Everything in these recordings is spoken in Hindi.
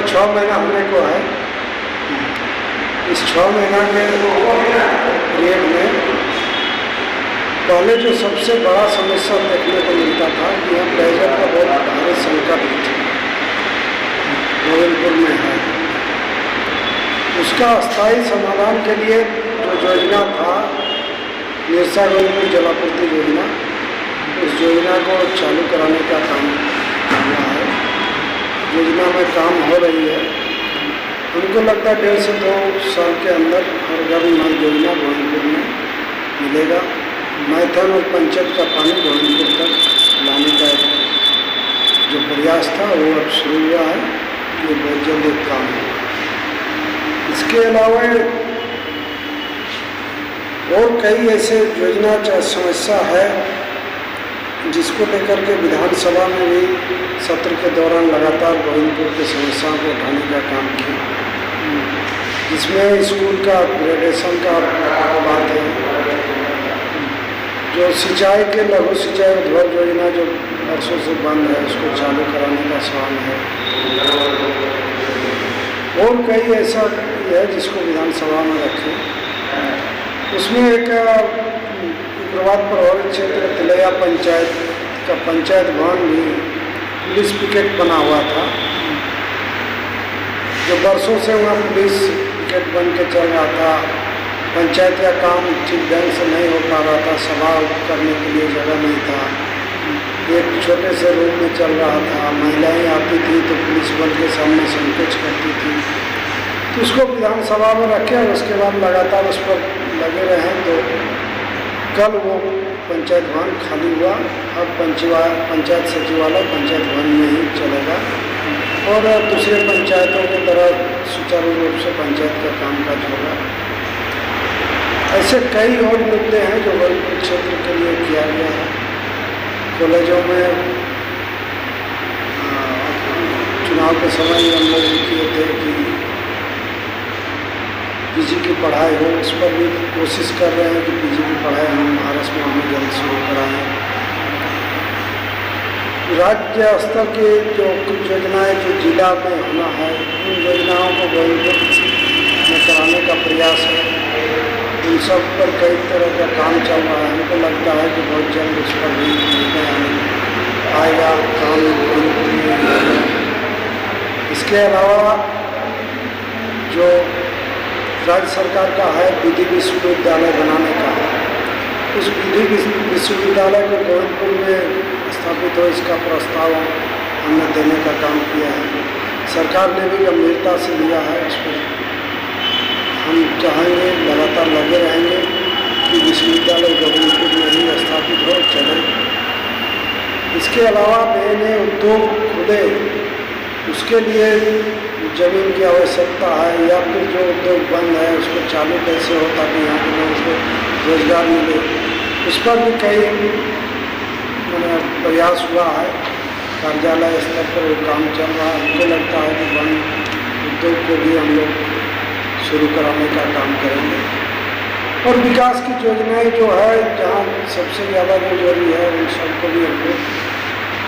लगभग 6 महीना होने को है। इस 6 महीना के पीरियड में पहले जो सबसे बड़ा समस्या देखने को मिलता था कि यहाँ पेयजल का बहुत भारी संकट गोविंदपुर में है। उसका स्थायी समाधान के लिए जो योजना था निरसा गोविंदपुर जलापूर्ति योजना, उस योजना को चालू कराने का काम हुआ है। योजना में काम हो रही है। उनको लगता है 1.5 से 2 साल के अंदर हर घर नल योजना गोविंदपुर में मिलेगा। मैथन और पंचायत का पानी गोविंदपुर तक लाने का जो प्रयास था वो अब शुरू हुआ है। ये बहुत जल्द एक काम है। इसके अलावा और कई ऐसे योजना समस्या है जिसको लेकर के विधानसभा में भी सत्र के दौरान लगातार गोविंदपुर की समस्याओं को उठाने का काम किया, जिसमें स्कूल का अपग्रेडेशन का बात है, जो सिंचाई के लघु सिंचाई उद्योग योजना जो वर्षों से बंद है उसको चालू कराने का सवाल है, और कई ऐसा है जिसको विधानसभा में रखें। उसमें एक उग्रवाद प्रभावित क्षेत्र तिलैया पंचायत का पंचायत भवन भी पुलिस पिकेट बना हुआ था, जो वर्षों से वहाँ पुलिस पिकेट बन के चल रहा था। पंचायत का काम ठीक ढंग से नहीं हो पा रहा था, सभा करने के लिए जगह नहीं था, एक छोटे से रूम में चल रहा था। महिलाएं आती थी तो पुलिस बल के सामने संकोच करती थी, तो उसको विधानसभा में रखे और उसके बाद लगातार उस पर लगे रहे। तो कल वो पंचायत भवन खाली हुआ। अब पंचायत सचिवालय पंचायत भवन में ही चलेगा और दूसरे पंचायतों की तरह सुचारू रूप से पंचायत का कामकाज होगा। ऐसे कई और मुद्दे हैं जो गोविंदपुर क्षेत्र के लिए किया गया है। कॉलेजों में चुनाव के समय हम लोग किए थे कि पीजी की पढ़ाई हो, उस पर भी कोशिश कर रहे हैं कि पीजी की पढ़ाई हम महाराष्ट्र में जल्द शुरू कराएँ। राज्य स्तर की जो कुछ योजनाएं जो जिला में होना है, उन योजनाओं को गोविंदपुर में कराने का प्रयास है। उन सब पर कई तरह का काम चल रहा है। हमको लगता है कि बहुत जल्द उस पर भी निर्णय आएगा, काम गोविंदपुर में। इसके अलावा जो राज्य सरकार का है विधि विश्वविद्यालय बनाने का, उस विधि विश्वविद्यालय को गोविंदपुर में स्थापित हो, इसका प्रस्ताव हमने देने का काम किया है। सरकार ने भी गंभीरता से लिया है। इस पर हम चाहेंगे, लगातार लगे रहेंगे कि विश्वविद्यालय गोविंदपुर में ही स्थापित हो चले। इसके अलावा नए नए उद्योग खुले, उसके लिए जमीन की आवश्यकता है, या फिर जो उद्योग बंद है उसको चालू कैसे हो ताकि यहाँ के लोगों को रोजगार मिले, उस पर भी कई प्रयास हुआ है। कार्यालय स्तर पर वो काम चल रहा है। हमको लगता है कि बंद उद्योग को भी हम लोग शुरू कराने का काम करेंगे। और विकास की योजनाएं जो है जहाँ सबसे ज़्यादा जो जरूरी है उन सबको भी हम लोग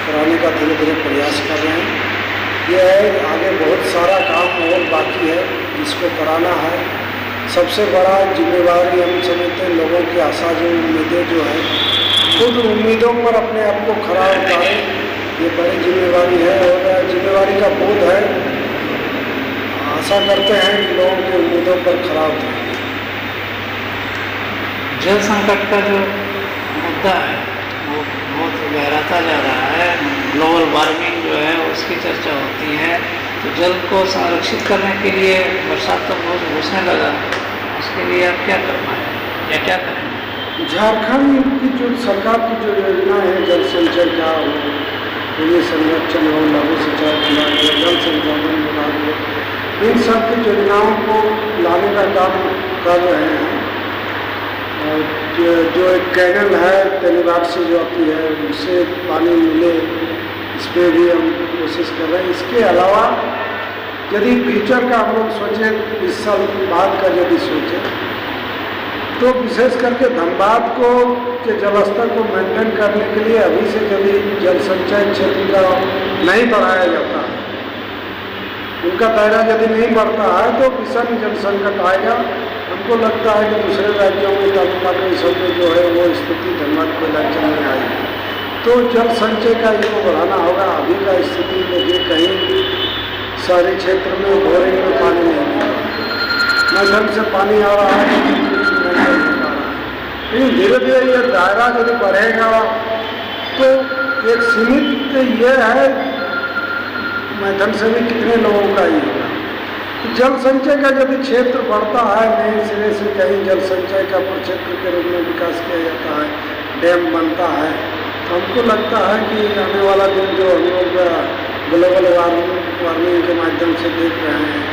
कराने का धीरे धीरे प्रयास कर रहे हैं। यह है, आगे बहुत सारा काम और बाकी है जिसको कराना है। सबसे बड़ा जिम्मेवारी हम समझते हैं लोगों की आशा जो उम्मीदें जो है, खुद उम्मीदों पर अपने आप को खरा उतारें, ये बड़ी जिम्मेवारी है और जिम्मेवारी का बोध है। आशा करते हैं कि लोगों की उम्मीदों पर खरा उतरें। जल संकट का जो मुद्दा है वो बहुत गहराता जा रहा है। ग्लोबल वार्मिंग जो है उसकी चर्चा होती है, तो जल को संरक्षित करने के लिए बरसात तो बहुत घुसने लगा, उसके लिए अब क्या करना है या क्या करें? झारखंड की जो सरकार की जो योजना है जल संचय का, भूमि संरक्षण हो, लघु सिंचाई विभाग हो, जल संसाधन विभाग हो, इन सब की योजनाओं को लाने का काम कर रहे हैं। जो एक कैनल है तेलीबाग से जो आती है उससे पानी मिले, इस पर भी हम कोशिश कर रहे हैं। इसके अलावा यदि फ्यूचर का हम लोग सोचें, 20 साल बाद का यदि सोचें, तो विशेष करके धनबाद को के जलस्तर को मेंटेन करने के लिए अभी से यदि जल संचय क्षेत्र का नहीं बढ़ाया जाता है उनका दायरा यदि नहीं बढ़ता है तो भीषण जल संकट आएगा। हमको लगता है कि दूसरे राज्यों में तमिलनाडु ये सब में जो है वो स्थिति धनबाद कोयलांचल में आएगी। तो जल संचय का इसको बढ़ाना होगा। अभी का स्थिति देखिए, कहीं शहरी क्षेत्र में बोरिंग में पानी नहीं मिल रहा, न ढंग से पानी आ रहा है, लेकिन धीरे धीरे ये दायरा यदि बढ़ेगा तो एक सीमित ये है मैथन से भी कितने लोगों का ही होगा। जल संचय का यदि क्षेत्र बढ़ता है, नए सिरे से कहीं जल संचय का प्रक्षेत्र के रूप में विकास किया जाता है, डैम बनता है, तो हमको लगता है कि आने वाला दिन जो हम लोग ग्लोबल वार्मिंग के माध्यम से देख रहे हैं,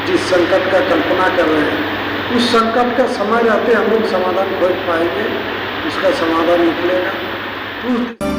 जिस संकट का कल्पना कर रहे हैं, उस संकट का समय रहते हम लोग समाधान खोज पाएंगे, उसका समाधान निकलेगा।